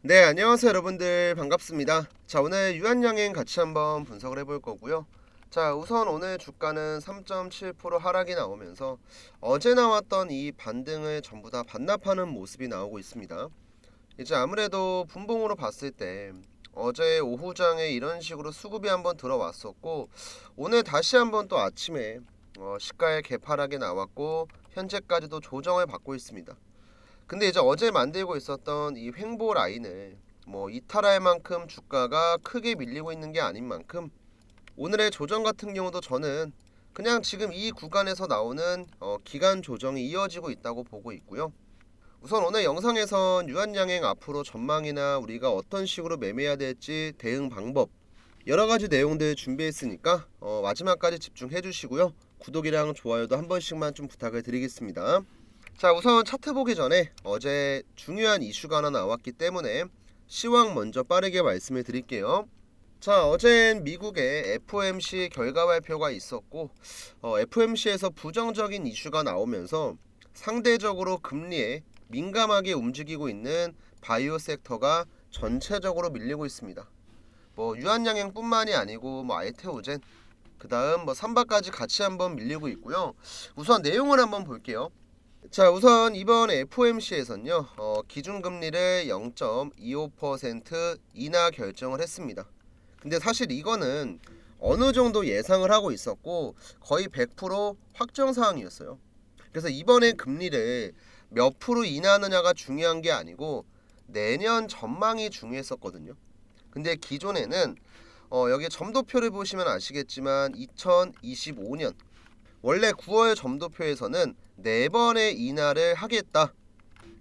네, 안녕하세요 여러분들, 반갑습니다. 자, 오늘 유한양행 같이 한번 분석을 해볼 거고요. 자, 우선 오늘 주가는 3.7% 하락이 나오면서 어제 나왔던 이 반등을 전부 다 반납하는 모습이 나오고 있습니다. 이제 아무래도 분봉으로 봤을 때 어제 오후장에 이런 식으로 수급이 한번 들어왔었고, 오늘 다시 한번 또 아침에 시가의 개파락이 나왔고 현재까지도 조정을 받고 있습니다. 근데 이제 어제 만들고 있었던 이 횡보 라인을 이탈할 만큼 주가가 크게 밀리고 있는 게 아닌 만큼, 오늘의 조정 같은 경우도 저는 그냥 지금 이 구간에서 나오는 기간 조정이 이어지고 있다고 보고 있고요. 우선 오늘 영상에선 유한양행 앞으로 전망이나 우리가 어떤 식으로 매매해야 될지 대응 방법 여러 가지 내용들 준비했으니까 마지막까지 집중해 주시고요. 구독이랑 좋아요도 한 번씩만 좀 부탁을 드리겠습니다. 자, 우선 차트 보기 전에 어제 중요한 이슈가 하나 나왔기 때문에 시황 먼저 빠르게 말씀을 드릴게요. 자, 어젠 미국의 FOMC 결과 발표가 있었고, FOMC에서 부정적인 이슈가 나오면서 상대적으로 금리에 민감하게 움직이고 있는 바이오 섹터가 전체적으로 밀리고 있습니다. 유한양행뿐만이 아니고 알테오젠, 그 다음 삼바까지 같이 한번 밀리고 있고요. 우선 내용을 한번 볼게요. 자, 우선 이번 FOMC에서는요, 기준금리를 0.25% 인하 결정을 했습니다. 근데 사실 이거는 어느 정도 예상을 하고 있었고 거의 100% 확정 사항이었어요. 그래서 이번에 금리를 몇 프로 인하하느냐가 중요한 게 아니고 내년 전망이 중요했었거든요. 근데 기존에는 여기 점도표를 보시면 아시겠지만 2025년 원래 9월 점도표에서는 4번의 인하를 하겠다,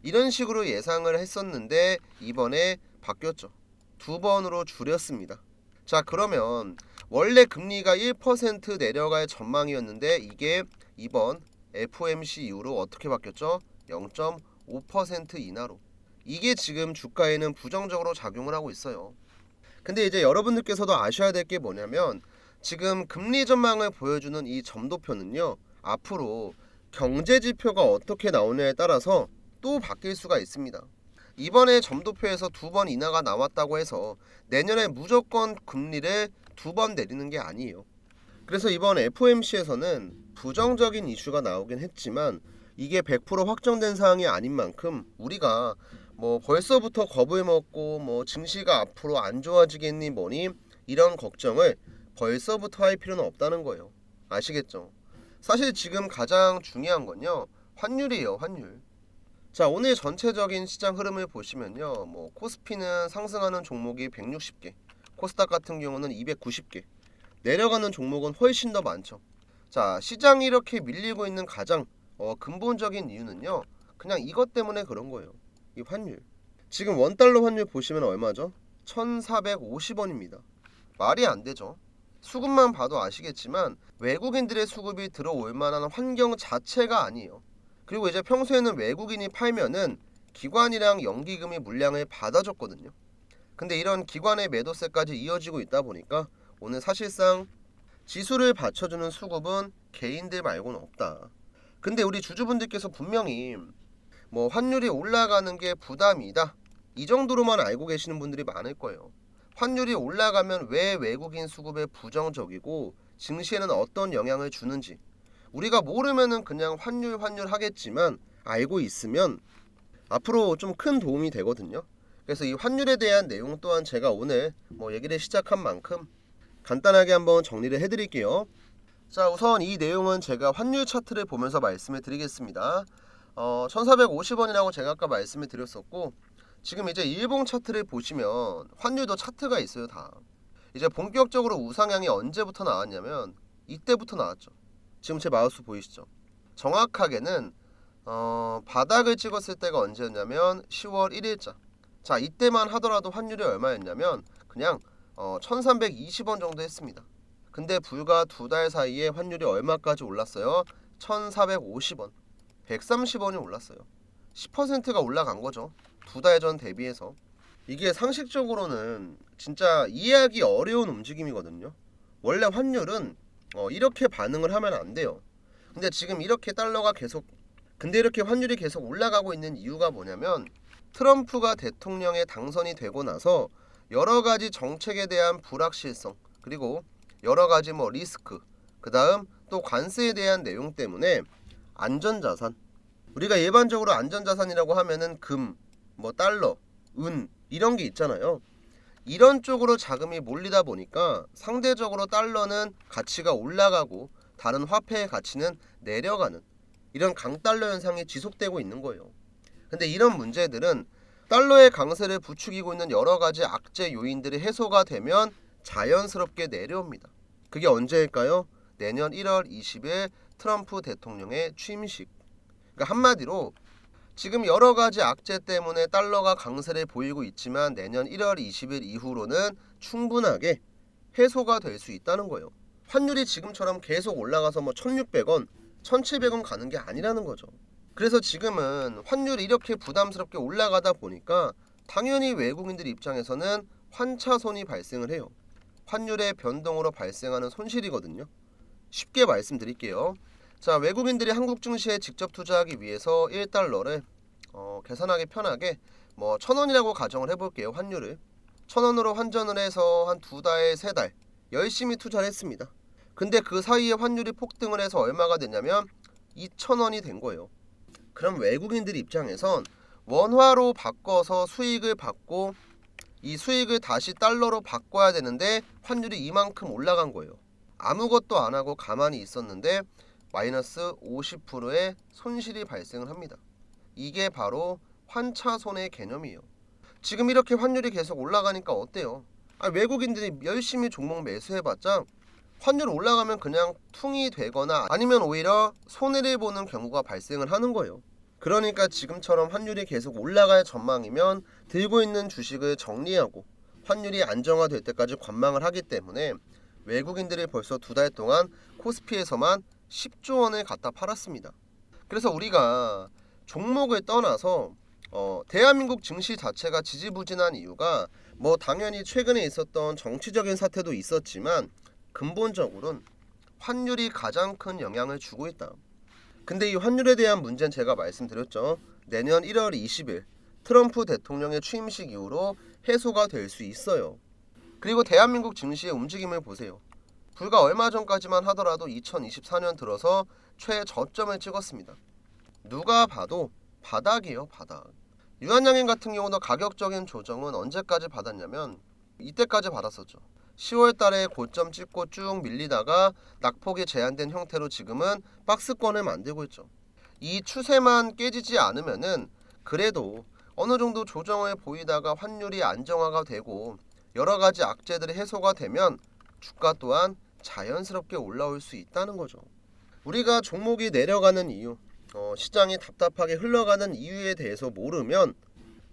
이런 식으로 예상을 했었는데 이번에 바뀌었죠. 2번으로 줄였습니다. 자, 그러면 원래 금리가 1% 내려갈 전망이었는데 이게 이번 FOMC 이후로 어떻게 바뀌었죠? 0.5% 인하로. 이게 지금 주가에는 부정적으로 작용을 하고 있어요. 근데 이제 여러분들께서도 아셔야 될 게 뭐냐면, 지금 금리 전망을 보여주는 이 점도표는요, 앞으로 경제 지표가 어떻게 나오냐에 따라서 또 바뀔 수가 있습니다. 이번에 점도표에서 2번 인하가 나왔다고 해서 내년에 무조건 금리를 2번 내리는 게 아니에요. 그래서 이번 FOMC에서는 부정적인 이슈가 나오긴 했지만 이게 100% 확정된 사항이 아닌 만큼 우리가 벌써부터 겁을 먹고 증시가 앞으로 안 좋아지겠니 뭐니 이런 걱정을 벌써부터 할 필요는 없다는 거예요. 아시겠죠? 사실 지금 가장 중요한 건요, 환율이에요, 환율. 자, 오늘 전체적인 시장 흐름을 보시면요, 코스피는 상승하는 종목이 160개, 코스닥 같은 경우는 290개, 내려가는 종목은 훨씬 더 많죠. 자, 시장이 이렇게 밀리고 있는 가장 근본적인 이유는요, 그냥 이것 때문에 그런 거예요. 이 환율. 지금 원달러 환율 보시면 얼마죠? 1450원입니다. 말이 안 되죠. 수급만 봐도 아시겠지만 외국인들의 수급이 들어올 만한 환경 자체가 아니에요. 그리고 이제 평소에는 외국인이 팔면은 기관이랑 연기금이 물량을 받아줬거든요. 근데 이런 기관의 매도세까지 이어지고 있다 보니까 오늘 사실상 지수를 받쳐주는 수급은 개인들 말고는 없다. 근데 우리 주주분들께서 분명히 환율이 올라가는 게 부담이다, 이 정도로만 알고 계시는 분들이 많을 거예요. 환율이 올라가면 왜 외국인 수급에 부정적이고 증시에는 어떤 영향을 주는지 우리가 모르면은 그냥 환율 하겠지만, 알고 있으면 앞으로 좀 큰 도움이 되거든요. 그래서 이 환율에 대한 내용 또한 제가 오늘 얘기를 시작한 만큼 간단하게 한번 정리를 해드릴게요. 자, 우선 이 내용은 제가 환율 차트를 보면서 말씀을 드리겠습니다. 1450원이라고 제가 아까 말씀을 드렸었고, 지금 이제 일봉 차트를 보시면 환율도 차트가 있어요. 다 이제 본격적으로 우상향이 언제부터 나왔냐면 이때부터 나왔죠. 지금 제 마우스 보이시죠? 정확하게는 바닥을 찍었을 때가 언제였냐면 10월 1일자. 자, 이때만 하더라도 환율이 얼마였냐면 그냥 1320원 정도 했습니다. 근데 불과 2달 사이에 환율이 얼마까지 올랐어요? 1450원, 130원이 올랐어요. 10%가 올라간 거죠. 2달 전 대비해서. 이게 상식적으로는 진짜 이해하기 어려운 움직임이거든요. 원래 환율은 이렇게 반응을 하면 안 돼요. 근데 지금 이렇게 환율이 계속 올라가고 있는 이유가 뭐냐면, 트럼프가 대통령에 당선이 되고 나서 여러 가지 정책에 대한 불확실성, 그리고 여러 가지 리스크, 그 다음 또 관세에 대한 내용 때문에 안전자산, 우리가 일반적으로 안전자산이라고 하면은 금, 달러, 은 이런 게 있잖아요. 이런 쪽으로 자금이 몰리다 보니까 상대적으로 달러는 가치가 올라가고 다른 화폐의 가치는 내려가는 이런 강달러 현상이 지속되고 있는 거예요. 근데 이런 문제들은 달러의 강세를 부추기고 있는 여러 가지 악재 요인들이 해소가 되면 자연스럽게 내려옵니다. 그게 언제일까요? 내년 1월 20일 트럼프 대통령의 취임식. 그러니까 한마디로 지금 여러 가지 악재 때문에 달러가 강세를 보이고 있지만 내년 1월 20일 이후로는 충분하게 해소가 될 수 있다는 거예요. 환율이 지금처럼 계속 올라가서 1600원, 1700원 가는 게 아니라는 거죠. 그래서 지금은 환율이 이렇게 부담스럽게 올라가다 보니까 당연히 외국인들 입장에서는 환차손이 발생을 해요. 환율의 변동으로 발생하는 손실이거든요. 쉽게 말씀드릴게요. 자, 외국인들이 한국 증시에 직접 투자하기 위해서 1달러를 계산하기 편하게 1000원이라고 가정을 해볼게요. 환율을 1000원으로 환전을 해서 한 2달, 3달 열심히 투자를 했습니다. 근데 그 사이에 환율이 폭등을 해서 얼마가 되냐면 2000원이 된 거예요. 그럼 외국인들 입장에선 원화로 바꿔서 수익을 받고 이 수익을 다시 달러로 바꿔야 되는데 환율이 이만큼 올라간 거예요. 아무것도 안 하고 가만히 있었는데 마이너스 50%의 손실이 발생을 합니다. 이게 바로 환차손의 개념이에요. 지금 이렇게 환율이 계속 올라가니까 어때요? 외국인들이 열심히 종목 매수해봤자 환율 올라가면 그냥 퉁이 되거나 아니면 오히려 손해를 보는 경우가 발생을 하는 거예요. 그러니까 지금처럼 환율이 계속 올라갈 전망이면 들고 있는 주식을 정리하고 환율이 안정화될 때까지 관망을 하기 때문에 외국인들이 벌써 2달 동안 코스피에서만 10조 원을 갖다 팔았습니다. 그래서 우리가 종목을 떠나서 대한민국 증시 자체가 지지부진한 이유가 당연히 최근에 있었던 정치적인 사태도 있었지만 근본적으로는 환율이 가장 큰 영향을 주고 있다. 근데 이 환율에 대한 문제는 제가 말씀드렸죠. 내년 1월 20일 트럼프 대통령의 취임식 이후로 해소가 될 수 있어요. 그리고 대한민국 증시의 움직임을 보세요. 불과 얼마 전까지만 하더라도 2024년 들어서 최저점을 찍었습니다. 누가 봐도 바닥이에요, 바닥. 유한양행 같은 경우도 가격적인 조정은 언제까지 받았냐면 이때까지 받았었죠. 10월 달에 고점 찍고 쭉 밀리다가 낙폭이 제한된 형태로 지금은 박스권을 만들고 있죠. 이 추세만 깨지지 않으면은 그래도 어느 정도 조정을 보이다가 환율이 안정화가 되고 여러 가지 악재들이 해소가 되면 주가 또한 자연스럽게 올라올 수 있다는 거죠. 우리가 종목이 내려가는 이유, 시장이 답답하게 흘러가는 이유에 대해서 모르면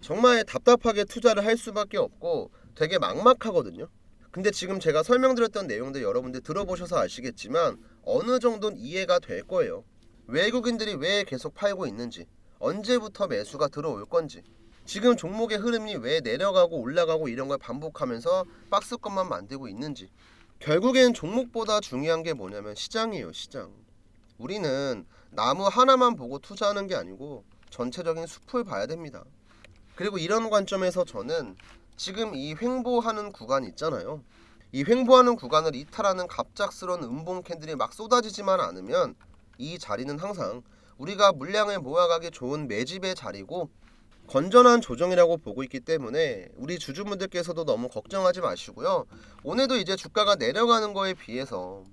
정말 답답하게 투자를 할 수밖에 없고 되게 막막하거든요. 근데 지금 제가 설명드렸던 내용들 여러분들 들어보셔서 아시겠지만 어느 정도는 이해가 될 거예요. 외국인들이 왜 계속 팔고 있는지, 언제부터 매수가 들어올 건지, 지금 종목의 흐름이 왜 내려가고 올라가고 이런 걸 반복하면서 박스권만 만들고 있는지. 결국엔 종목보다 중요한 게 뭐냐면 시장이에요, 시장. 우리는 나무 하나만 보고 투자하는 게 아니고 전체적인 숲을 봐야 됩니다. 그리고 이런 관점에서 저는 지금 이 횡보하는 구간 있잖아요. 이 횡보하는 구간을 이탈하는 갑작스러운 음봉 캔들이 막 쏟아지지만 않으면 이 자리는 항상 우리가 물량을 모아가기 좋은 매집의 자리고 건전한 조정이라고 보고 있기 때문에 우리 주주분들께서도 너무 걱정하지 마시고요. 오늘도 이제 주가가 내려가는 거에 비해서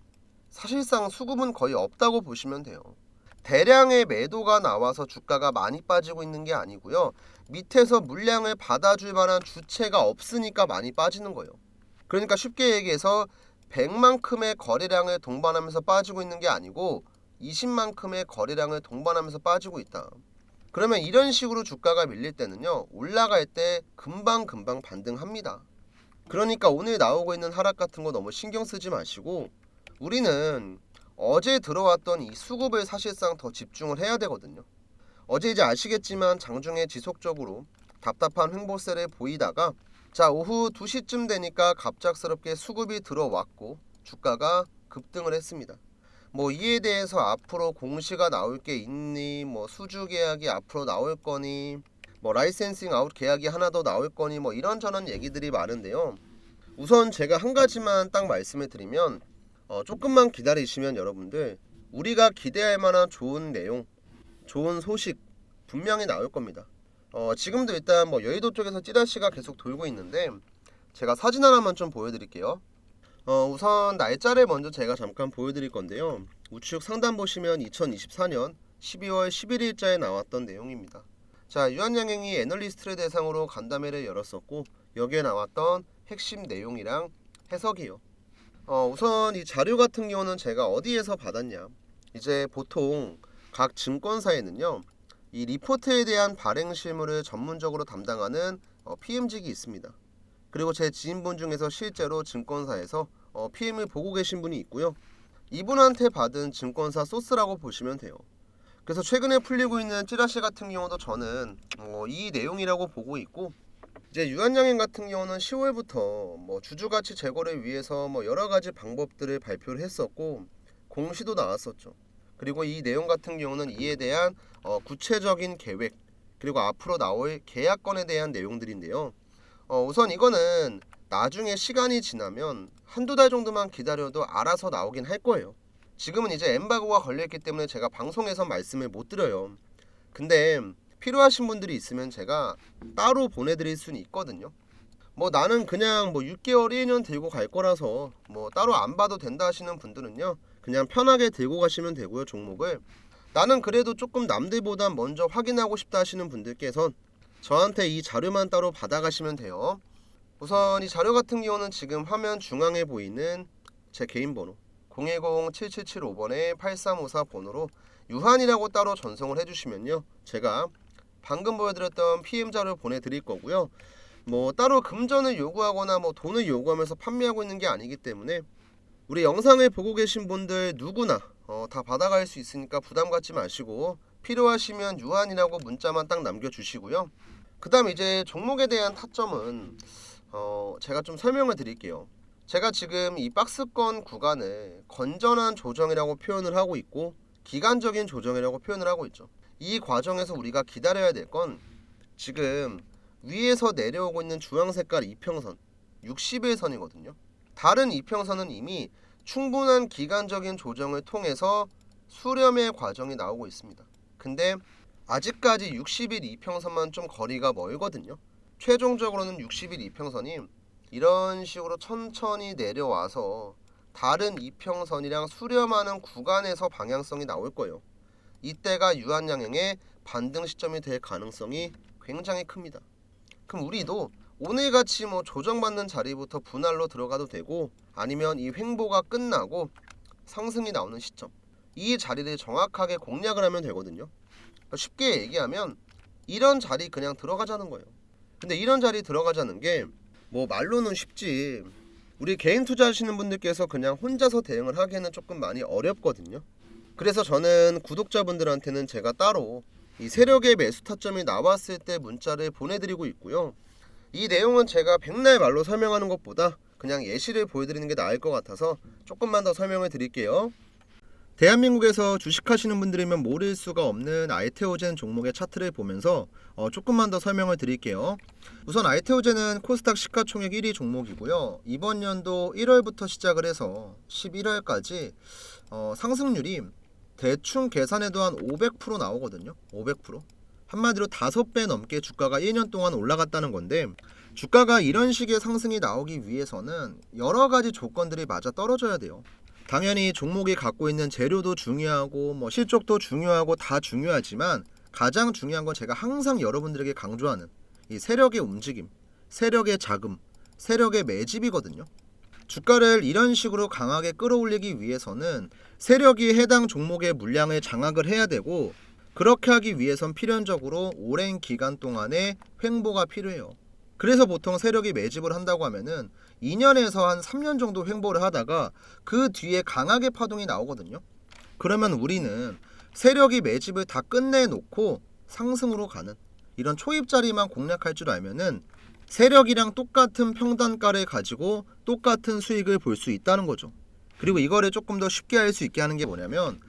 사실상 수급은 거의 없다고 보시면 돼요. 대량의 매도가 나와서 주가가 많이 빠지고 있는 게 아니고요. 밑에서 물량을 받아줄 만한 주체가 없으니까 많이 빠지는 거예요. 그러니까 쉽게 얘기해서 100만큼의 거래량을 동반하면서 빠지고 있는 게 아니고 20만큼의 거래량을 동반하면서 빠지고 있다. 그러면 이런 식으로 주가가 밀릴 때는요, 올라갈 때 금방 반등합니다. 그러니까 오늘 나오고 있는 하락 같은 거 너무 신경 쓰지 마시고 우리는 어제 들어왔던 이 수급을 사실상 더 집중을 해야 되거든요. 어제 이제 아시겠지만 장중에 지속적으로 답답한 횡보세를 보이다가 자 오후 2시쯤 되니까 갑작스럽게 수급이 들어왔고 주가가 급등을 했습니다. 이에 대해서 앞으로 공시가 나올 게 있니, 수주 계약이 앞으로 나올 거니, 뭐 라이센싱 아웃 계약이 하나 더 나올 거니 뭐 이런저런 얘기들이 많은데요. 우선 제가 한 가지만 딱 말씀을 드리면 조금만 기다리시면 여러분들 우리가 기대할 만한 좋은 내용, 좋은 소식 분명히 나올 겁니다. 지금도 일단 뭐 여의도 쪽에서 찌라시가 계속 돌고 있는데 제가 사진 하나만 좀 보여드릴게요. 우선 날짜를 먼저 제가 잠깐 보여드릴 건데요. 우측 상단 보시면 2024년 12월 11일자에 나왔던 내용입니다. 자, 유한양행이 애널리스트를 대상으로 간담회를 열었었고 여기에 나왔던 핵심 내용이랑 해석이요. 우선 이 자료 같은 경우는 제가 어디에서 받았냐, 이제 보통 각 증권사에는요 이 리포트에 대한 발행 실무를 전문적으로 담당하는 PM직이 있습니다. 그리고 제 지인분 중에서 실제로 증권사에서 PM을 보고 계신 분이 있고요. 이분한테 받은 증권사 소스라고 보시면 돼요. 그래서 최근에 풀리고 있는 찌라시 같은 경우도 저는 이 내용이라고 보고 있고, 이제 유한양행 같은 경우는 10월부터 뭐 주주가치 제고를 위해서 뭐 여러 가지 방법들을 발표를 했었고 공시도 나왔었죠. 그리고 이 내용 같은 경우는 이에 대한 구체적인 계획, 그리고 앞으로 나올 계약건에 대한 내용들인데요. 우선 이거는 나중에 시간이 지나면 한두 달 정도만 기다려도 알아서 나오긴 할 거예요. 지금은 이제 엠바고가 걸려있기 때문에 제가 방송에서 말씀을 못 드려요. 근데 필요하신 분들이 있으면 제가 따로 보내드릴 수는 있거든요. 뭐 나는 그냥 뭐 6개월 1년 들고 갈 거라서 뭐 따로 안 봐도 된다 하시는 분들은요 그냥 편하게 들고 가시면 되고요. 종목을 나는 그래도 조금 남들보다 먼저 확인하고 싶다 하시는 분들께선 저한테 이 자료만 따로 받아가시면 돼요. 우선 이 자료 같은 경우는 지금 화면 중앙에 보이는 제 개인 번호 010-7775번에 8354 번호로 유한이라고 따로 전송을 해주시면요 제가 방금 보여드렸던 PM 자료 보내드릴 거고요. 뭐 따로 금전을 요구하거나 뭐 돈을 요구하면서 판매하고 있는 게 아니기 때문에 우리 영상을 보고 계신 분들 누구나 다 받아갈 수 있으니까 부담 갖지 마시고 필요하시면 유한이라고 문자만 딱 남겨주시고요. 그 다음 이제 종목에 대한 타점은 제가 좀 설명을 드릴게요. 제가 지금 이 박스권 구간을 건전한 조정이라고 표현을 하고 있고 기간적인 조정이라고 표현을 하고 있죠. 이 과정에서 우리가 기다려야 될 건 지금 위에서 내려오고 있는 주황색깔 이평선 60일선이거든요. 다른 이평선은 이미 충분한 기간적인 조정을 통해서 수렴의 과정이 나오고 있습니다. 근데 아직까지 60일 이평선만 좀 거리가 멀거든요. 최종적으로는 60일 이평선이 이런 식으로 천천히 내려와서 다른 이평선이랑 수렴하는 구간에서 방향성이 나올 거예요. 이때가 유한양행의 반등 시점이 될 가능성이 굉장히 큽니다. 그럼 우리도 오늘같이 뭐 조정받는 자리부터 분할로 들어가도 되고 아니면 이 횡보가 끝나고 상승이 나오는 시점, 이 자리를 정확하게 공략을 하면 되거든요. 쉽게 얘기하면 이런 자리 그냥 들어가자는 거예요. 근데 이런 자리 들어가자는 게 뭐 말로는 쉽지 우리 개인 투자하시는 분들께서 그냥 혼자서 대응을 하기에는 조금 많이 어렵거든요. 그래서 저는 구독자분들한테는 제가 따로 이 세력의 매수 타점이 나왔을 때 문자를 보내드리고 있고요. 이 내용은 제가 백날 말로 설명하는 것보다 그냥 예시를 보여드리는 게 나을 것 같아서 조금만 더 설명을 드릴게요. 대한민국에서 주식하시는 분들이면 모를 수가 없는 알테오젠 종목의 차트를 보면서 조금만 더 설명을 드릴게요. 우선 알테오젠은 코스닥 시가총액 1위 종목이고요. 이번 연도 1월부터 시작을 해서 11월까지 상승률이 대충 계산해도 한 500% 나오거든요. 500%. 한마디로 5배 넘게 주가가 1년 동안 올라갔다는 건데, 주가가 이런 식의 상승이 나오기 위해서는 여러 가지 조건들이 맞아 떨어져야 돼요. 당연히 종목이 갖고 있는 재료도 중요하고 뭐 실적도 중요하고 다 중요하지만 가장 중요한 건 제가 항상 여러분들에게 강조하는 이 세력의 움직임, 세력의 자금, 세력의 매집이거든요. 주가를 이런 식으로 강하게 끌어올리기 위해서는 세력이 해당 종목의 물량을 장악을 해야 되고, 그렇게 하기 위해선 필연적으로 오랜 기간 동안의 횡보가 필요해요. 그래서 보통 세력이 매집을 한다고 하면은 2년에서 한 3년 정도 횡보를 하다가 그 뒤에 강하게 파동이 나오거든요. 그러면 우리는 세력이 매집을 다 끝내놓고 상승으로 가는 이런 초입자리만 공략할 줄 알면은 세력이랑 똑같은 평단가를 가지고 똑같은 수익을 볼 수 있다는 거죠. 그리고 이거를 조금 더 쉽게 할 수 있게 하는 게 뭐냐면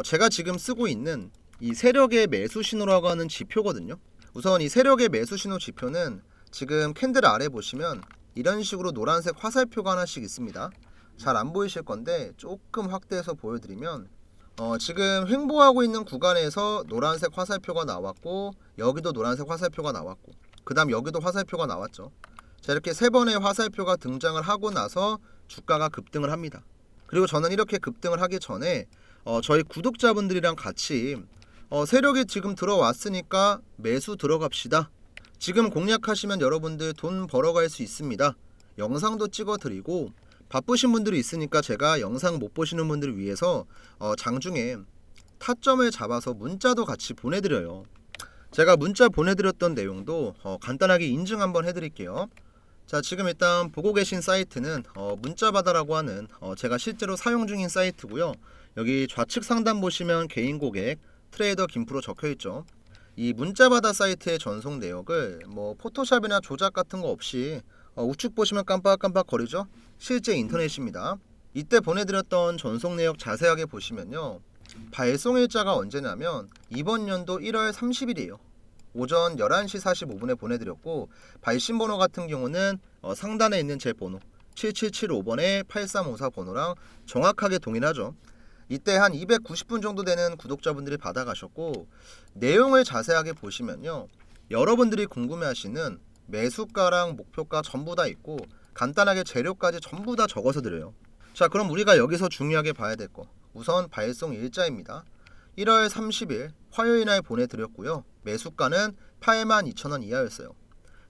제가 지금 쓰고 있는 이 세력의 매수 신호라고 하는 지표거든요. 우선 이 세력의 매수 신호 지표는 지금 캔들 아래 보시면 이런 식으로 노란색 화살표가 하나씩 있습니다. 잘 안 보이실 건데 조금 확대해서 보여드리면 지금 횡보하고 있는 구간에서 노란색 화살표가 나왔고, 여기도 노란색 화살표가 나왔고, 그 다음 여기도 화살표가 나왔죠. 자, 이렇게 세 번의 화살표가 등장을 하고 나서 주가가 급등을 합니다. 그리고 저는 이렇게 급등을 하기 전에 저희 구독자분들이랑 같이 세력이 지금 들어왔으니까 매수 들어갑시다. 지금 공략하시면 여러분들 돈 벌어갈 수 있습니다. 영상도 찍어드리고, 바쁘신 분들이 있으니까 제가 영상 못 보시는 분들을 위해서 장중에 타점을 잡아서 문자도 같이 보내드려요. 제가 문자 보내드렸던 내용도 간단하게 인증 한번 해드릴게요. 자, 지금 일단 보고 계신 사이트는 문자바다라고 하는 제가 실제로 사용 중인 사이트고요. 여기 좌측 상단 보시면 개인 고객 트레이더 김프로 적혀있죠. 이 문자바다 사이트의 전송 내역을 뭐 포토샵이나 조작 같은 거 없이 우측 보시면 깜빡깜빡 거리죠. 실제 인터넷입니다. 이때 보내드렸던 전송 내역 자세하게 보시면요, 발송 일자가 언제냐면 이번 연도 1월 30일이에요. 오전 11시 45분에 보내드렸고, 발신 번호 같은 경우는 상단에 있는 제 번호 7775번에 8354 번호랑 정확하게 동일하죠. 이때 한 290분 정도 되는 구독자분들이 받아가셨고, 내용을 자세하게 보시면요, 여러분들이 궁금해하시는 매수가랑 목표가 전부 다 있고, 간단하게 재료까지 전부 다 적어서 드려요. 자, 그럼 우리가 여기서 중요하게 봐야 될 거, 우선 발송 일자입니다. 1월 30일 화요일 날 보내드렸고요. 매수가는 82,000원 이하였어요.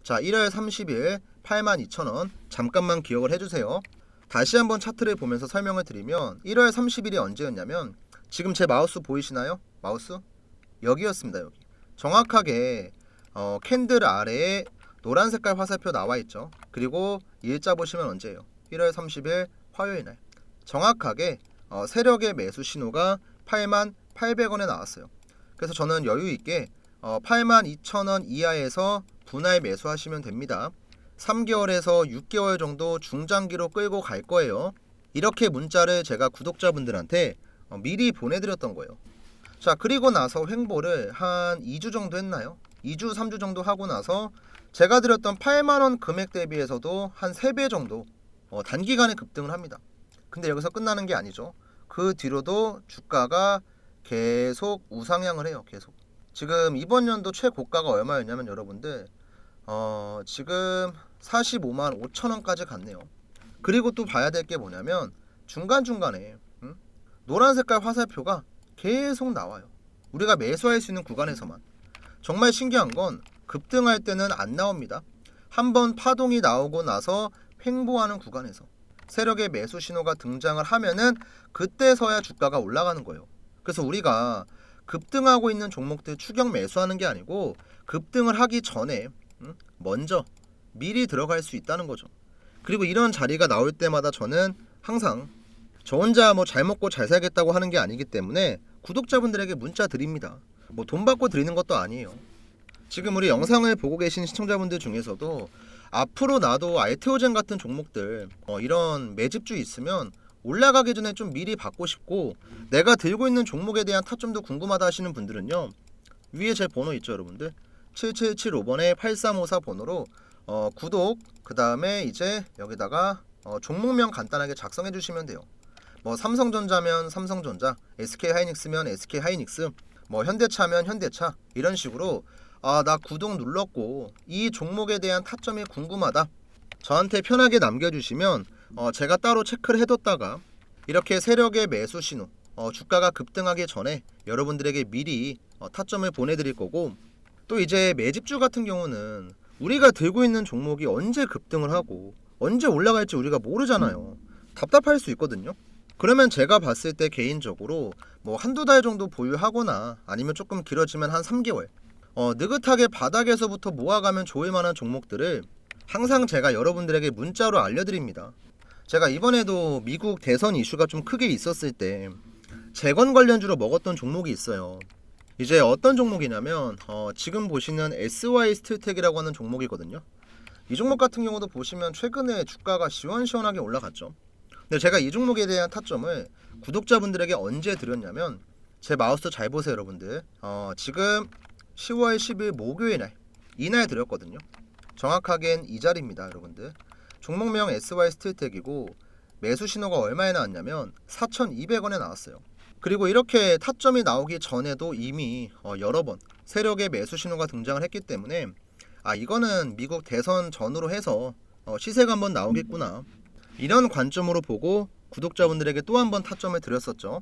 자, 1월 30일 82,000원 잠깐만 기억을 해주세요. 다시 한번 차트를 보면서 설명을 드리면 1월 30일이 언제였냐면, 지금 제 마우스 보이시나요? 마우스? 여기였습니다. 여기 정확하게 캔들 아래에 노란 색깔 화살표 나와 있죠. 그리고 일자 보시면 언제예요? 1월 30일 화요일 날 정확하게 세력의 매수 신호가 82,800원에 나왔어요. 그래서 저는 여유 있게 82,000원 이하에서 분할 매수하시면 됩니다. 3개월에서 6개월 정도 중장기로 끌고 갈 거예요. 이렇게 문자를 제가 구독자분들한테 미리 보내드렸던 거예요. 자, 그리고 나서 횡보를 한 2주 정도 했나요? 2주 3주 정도 하고 나서 제가 드렸던 8만원 금액 대비해서도 한 3배 정도 단기간에 급등을 합니다. 근데 여기서 끝나는 게 아니죠. 그 뒤로도 주가가 계속 우상향을 해요. 계속. 지금 이번 연도 최고가가 얼마였냐면 여러분들 지금 45만 5천원까지 갔네요. 그리고 또 봐야 될 게 뭐냐면 중간중간에 노란 색깔 화살표가 계속 나와요. 우리가 매수할 수 있는 구간에서만. 정말 신기한 건 급등할 때는 안 나옵니다. 한번 파동이 나오고 나서 횡보하는 구간에서 세력의 매수 신호가 등장을 하면은 그때서야 주가가 올라가는 거예요. 그래서 우리가 급등하고 있는 종목들 추격 매수하는 게 아니고 급등을 하기 전에 먼저 미리 들어갈 수 있다는 거죠. 그리고 이런 자리가 나올 때마다 저는 항상 저 혼자 뭐 잘 먹고 잘 살겠다고 하는 게 아니기 때문에 구독자분들에게 문자 드립니다. 뭐 돈 받고 드리는 것도 아니에요. 지금 우리 영상을 보고 계신 시청자분들 중에서도 앞으로 나도 알테오젠 같은 종목들 이런 매집주 있으면 올라가기 전에 좀 미리 받고 싶고, 내가 들고 있는 종목에 대한 타점도 궁금하다 하시는 분들은요, 위에 제 번호 있죠 여러분들, 7775번에 8354 번호로 구독, 그 다음에 이제 여기다가 종목명 간단하게 작성해 주시면 돼요. 뭐 삼성전자면 삼성전자, SK하이닉스면 SK하이닉스, 뭐 현대차면 현대차, 이런 식으로 나 구독 눌렀고 이 종목에 대한 타점이 궁금하다, 저한테 편하게 남겨주시면 제가 따로 체크를 해뒀다가 이렇게 세력의 매수 신호, 주가가 급등하기 전에 여러분들에게 미리 타점을 보내드릴 거고, 또 이제 매집주 같은 경우는 우리가 들고 있는 종목이 언제 급등을 하고 언제 올라갈지 우리가 모르잖아요. 답답할 수 있거든요. 그러면 제가 봤을 때 개인적으로 뭐 한두 달 정도 보유하거나 아니면 조금 길어지면 한 3개월 느긋하게 바닥에서부터 모아가면 좋을 만한 종목들을 항상 제가 여러분들에게 문자로 알려드립니다. 제가 이번에도 미국 대선 이슈가 좀 크게 있었을 때 재건 관련주로 먹었던 종목이 있어요. 이제 어떤 종목이냐면 지금 보시는 SY 스틸텍이라고 하는 종목이거든요. 이 종목 같은 경우도 보시면 최근에 주가가 시원시원하게 올라갔죠. 근데 제가 이 종목에 대한 타점을 구독자분들에게 언제 드렸냐면, 제 마우스 잘 보세요 여러분들. 지금 10월 10일 목요일 날 이날 드렸거든요. 정확하게는 이 자리입니다, 여러분들. 종목명 SY 스틸텍이고 매수 신호가 얼마에 나왔냐면 4,200원에 나왔어요. 그리고 이렇게 타점이 나오기 전에도 이미 여러 번 세력의 매수 신호가 등장을 했기 때문에 이거는 미국 대선 전후로 해서 시세가 한번 나오겠구나, 이런 관점으로 보고 구독자분들에게 또 한 번 타점을 드렸었죠.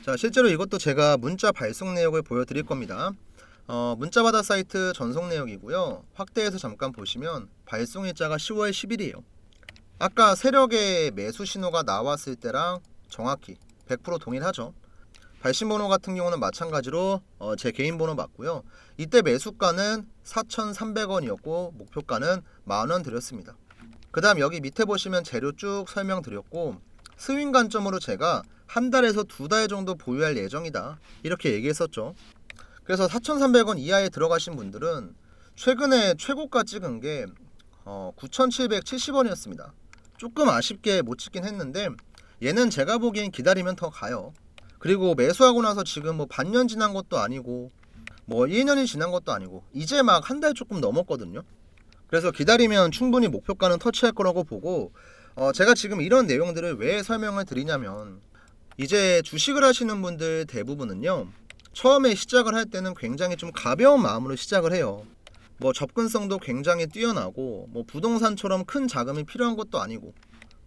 자, 실제로 이것도 제가 문자 발송 내역을 보여드릴 겁니다. 문자바다 사이트 전송 내역이고요. 확대해서 잠깐 보시면 발송 일자가 10월 10일이에요. 아까 세력의 매수 신호가 나왔을 때랑 정확히 100% 동일하죠. 발신 번호 같은 경우는 마찬가지로 제 개인 번호 맞고요. 이때 매수가는 4,300원이었고 목표가는 만원 드렸습니다. 그 다음 여기 밑에 보시면 재료 쭉 설명드렸고, 스윙 관점으로 제가 한 달에서 두 달 정도 보유할 예정이다, 이렇게 얘기했었죠. 그래서 4,300원 이하에 들어가신 분들은 최근에 최고가 찍은 게 9,770원이었습니다. 조금 아쉽게 못 찍긴 했는데 얘는 제가 보기엔 기다리면 더 가요. 그리고 매수하고 나서 지금 뭐 반년 지난 것도 아니고 뭐 1년이 지난 것도 아니고 이제 막 한 달 조금 넘었거든요. 그래서 기다리면 충분히 목표가는 터치할 거라고 보고, 제가 지금 이런 내용들을 왜 설명을 드리냐면, 이제 주식을 하시는 분들 대부분은요, 처음에 시작을 할 때는 굉장히 좀 가벼운 마음으로 시작을 해요. 뭐 접근성도 굉장히 뛰어나고 뭐 부동산처럼 큰 자금이 필요한 것도 아니고,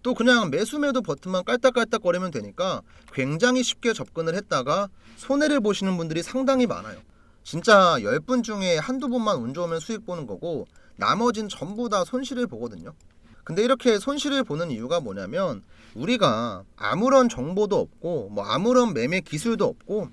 또 그냥 매수매도 버튼만 깔딱깔딱거리면 되니까 굉장히 쉽게 접근을 했다가 손해를 보시는 분들이 상당히 많아요. 진짜 10분 중에 한두 분만 운 좋으면 수익 보는 거고 나머진 전부 다 손실을 보거든요. 근데 이렇게 손실을 보는 이유가 뭐냐면, 우리가 아무런 정보도 없고 뭐 아무런 매매 기술도 없고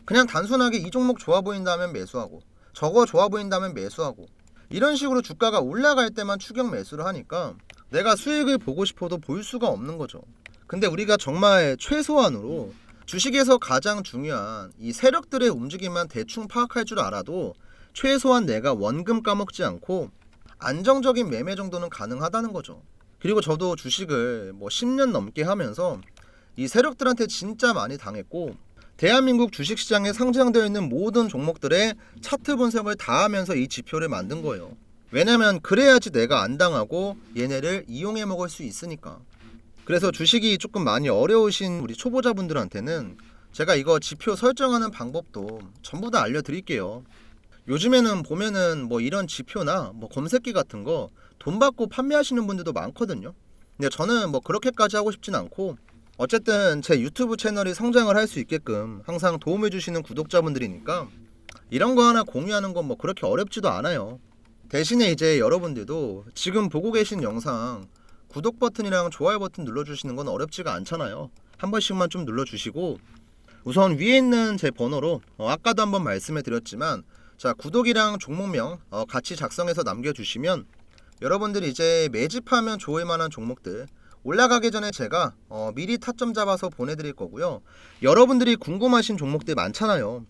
그냥 단순하게 이 종목 좋아 보인다면 매수하고 저거 좋아 보인다면 매수하고 이런 식으로 주가가 올라갈 때만 추격 매수를 하니까 내가 수익을 보고 싶어도 볼 수가 없는 거죠. 근데 우리가 정말 최소한으로 주식에서 가장 중요한 이 세력들의 움직임만 대충 파악할 줄 알아도 최소한 내가 원금 까먹지 않고 안정적인 매매 정도는 가능하다는 거죠. 그리고 저도 주식을 뭐 10년 넘게 하면서 이 세력들한테 진짜 많이 당했고, 대한민국 주식시장에 상장되어 있는 모든 종목들의 차트 분석을 다 하면서 이 지표를 만든 거예요. 왜냐면 그래야지 내가 안 당하고 얘네를 이용해 먹을 수 있으니까. 그래서 주식이 조금 많이 어려우신 우리 초보자분들한테는 제가 이거 지표 설정하는 방법도 전부 다 알려드릴게요. 요즘에는 보면은 뭐 이런 지표나 뭐 검색기 같은 거 돈 받고 판매하시는 분들도 많거든요. 근데 저는 뭐 그렇게까지 하고 싶진 않고, 어쨌든 제 유튜브 채널이 성장을 할 수 있게끔 항상 도움을 주시는 구독자분들이니까 이런 거 하나 공유하는 건 뭐 그렇게 어렵지도 않아요. 대신에 이제 여러분들도 지금 보고 계신 영상 구독 버튼이랑 좋아요 버튼 눌러주시는 건 어렵지가 않잖아요. 한 번씩만 좀 눌러주시고, 우선 위에 있는 제 번호로 아까도 한번 말씀해 드렸지만, 자, 구독이랑 종목명 같이 작성해서 남겨주시면 여러분들이 이제 매집하면 좋을 만한 종목들 올라가기 전에 제가 미리 타점 잡아서 보내드릴 거고요. 여러분들이 궁금하신 종목들 많잖아요.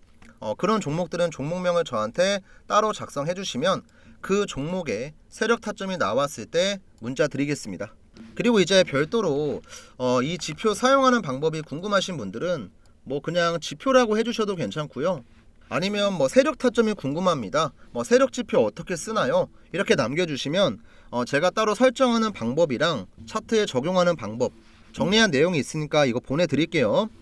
그런 종목들은 종목명을 저한테 따로 작성해 주시면 그 종목에 세력 타점이 나왔을 때 문자 드리겠습니다. 그리고 이제 별도로 이 지표 사용하는 방법이 궁금하신 분들은 뭐 그냥 지표라고 해주셔도 괜찮고요. 아니면 뭐 세력 타점이 궁금합니다, 뭐 세력 지표 어떻게 쓰나요? 이렇게 남겨주시면 제가 따로 설정하는 방법이랑 차트에 적용하는 방법 정리한 내용이 있으니까 이거 보내드릴게요.